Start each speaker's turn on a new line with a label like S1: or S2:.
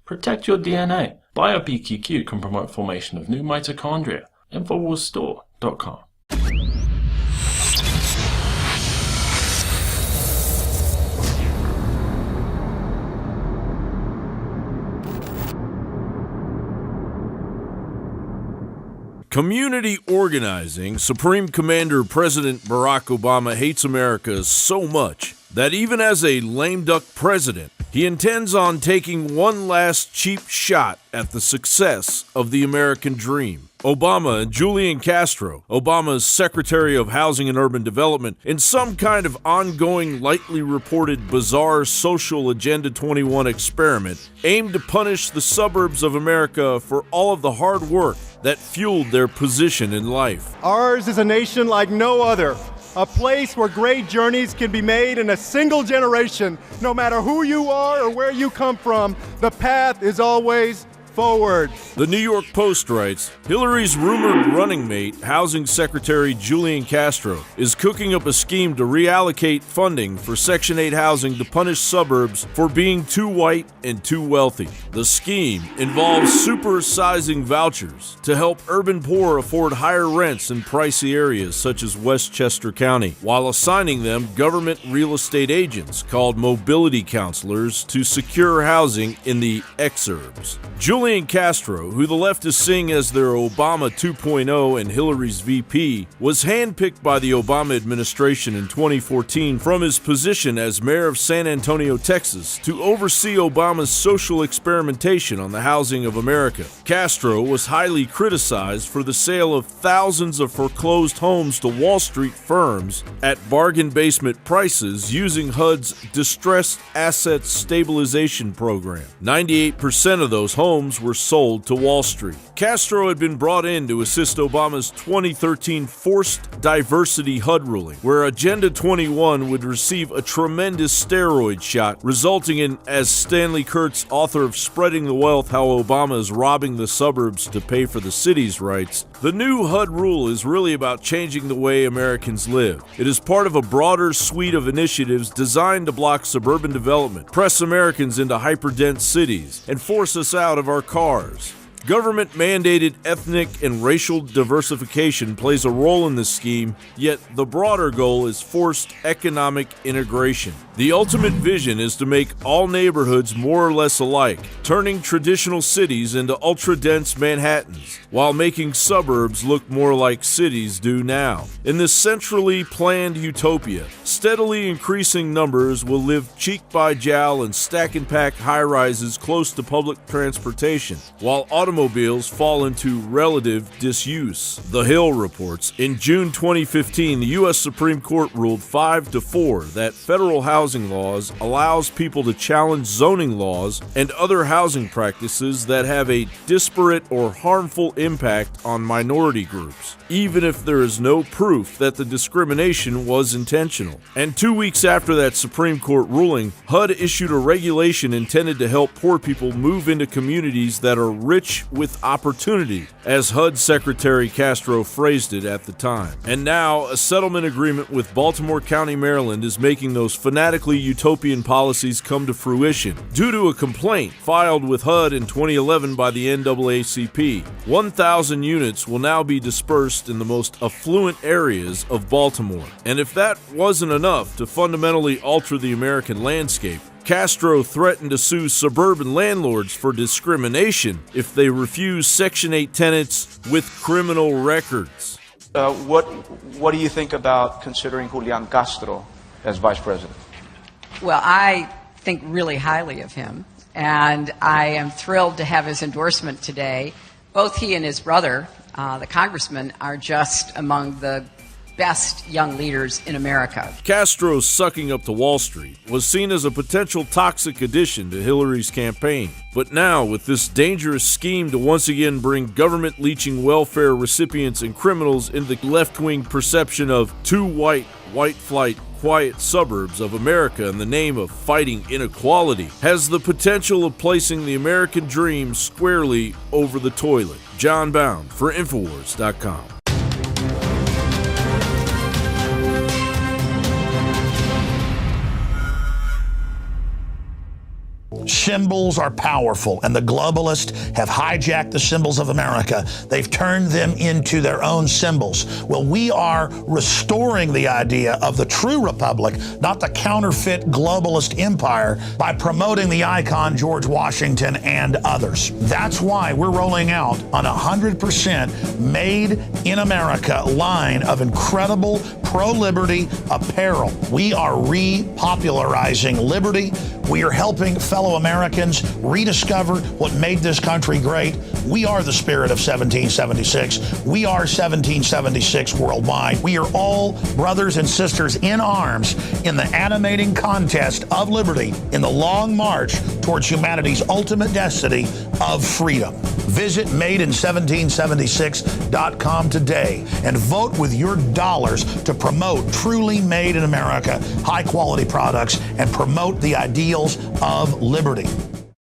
S1: Protect your DNA. BioPQQ can promote formation of new mitochondria. Infowarsstore.com.
S2: Community organizing. Supreme Commander President Barack Obama hates America so much that even as a lame duck president, he intends on taking one last cheap shot at the success of the American dream. Obama and Julian Castro, Obama's Secretary of Housing and Urban Development, in some kind of ongoing, lightly reported, bizarre social Agenda 21 experiment, aimed to punish the suburbs of America for all of the hard work that fueled their position in life.
S3: Ours is a nation like no other, a place where great journeys can be made in a single generation. No matter who you are or where you come from, the path is always forward.
S2: The New York Post writes, Hillary's rumored running mate, Housing Secretary Julian Castro, is cooking up a scheme to reallocate funding for Section 8 housing to punish suburbs for being too white and too wealthy. The scheme involves supersizing vouchers to help urban poor afford higher rents in pricey areas such as Westchester County, while assigning them government real estate agents called mobility counselors to secure housing in the exurbs. Julian Castro, who the left is seeing as their Obama 2.0 and Hillary's VP, was handpicked by the Obama administration in 2014 from his position as mayor of San Antonio, Texas, to oversee Obama's social experimentation on the housing of America. Castro was highly criticized for the sale of thousands of foreclosed homes to Wall Street firms at bargain basement prices using HUD's Distressed Assets Stabilization Program. 98% of those homes were sold to Wall Street. Castro had been brought in to assist Obama's 2013 forced diversity HUD ruling, where Agenda 21 would receive a tremendous steroid shot, resulting in, as Stanley Kurtz, author of Spreading the Wealth, How Obama is Robbing the Suburbs to Pay for the Cities, writes, the new HUD rule is really about changing the way Americans live. It is part of a broader suite of initiatives designed to block suburban development, press Americans into hyperdense cities, and force us out of our cars. Government-mandated ethnic and racial diversification plays a role in this scheme, yet the broader goal is forced economic integration. The ultimate vision is to make all neighborhoods more or less alike, turning traditional cities into ultra-dense Manhattans, while making suburbs look more like cities do now. In this centrally planned utopia, steadily increasing numbers will live cheek by jowl in stack-and-pack high-rises close to public transportation, while automobiles fall into relative disuse. The Hill reports, in June 2015, the U.S. Supreme Court ruled 5-4 that federal housing laws allows people to challenge zoning laws and other housing practices that have a disparate or harmful impact on minority groups, even if there is no proof that the discrimination was intentional. And 2 weeks after that Supreme Court ruling, HUD issued a regulation intended to help poor people move into communities that are rich with opportunity, as HUD Secretary Castro phrased it at the time. And now, a settlement agreement with Baltimore County, Maryland is making those fanatically utopian policies come to fruition due to a complaint filed with HUD in 2011 by the NAACP. 1,000 units will now be dispersed in the most affluent areas of Baltimore. And if that wasn't enough to fundamentally alter the American landscape, Castro threatened to sue suburban landlords for discrimination if they refuse Section 8 tenants with criminal records.
S4: What do you think about considering Julian Castro as vice president?
S5: Well, I think really highly of him, and I am thrilled to have his endorsement today. Both he and his brother, the congressman, are just among the best young leaders in America.
S2: Castro's sucking up to Wall Street was seen as a potential toxic addition to Hillary's campaign. But now, with this dangerous scheme to once again bring government-leeching welfare recipients and criminals into the left-wing perception of too white, white flight, quiet suburbs of America in the name of fighting inequality, has the potential of placing the American dream squarely over the toilet. John Bound for Infowars.com.
S6: Symbols are powerful, and the globalists have hijacked the symbols of America. They've turned them into their own symbols. Well, we are restoring the idea of the true republic, not the counterfeit globalist empire, by promoting the icon George Washington and others. That's why we're rolling out on 100% made in America line of incredible pro-liberty apparel. We are repopularizing liberty. We are helping fellow Americans rediscover what made this country great. We are the spirit of 1776. We are 1776 worldwide. We are all brothers and sisters in arms in the animating contest of liberty in the long march towards humanity's ultimate destiny of freedom. Visit madein1776.com today and vote with your dollars to promote truly made in America, high quality products, and promote the ideals of liberty.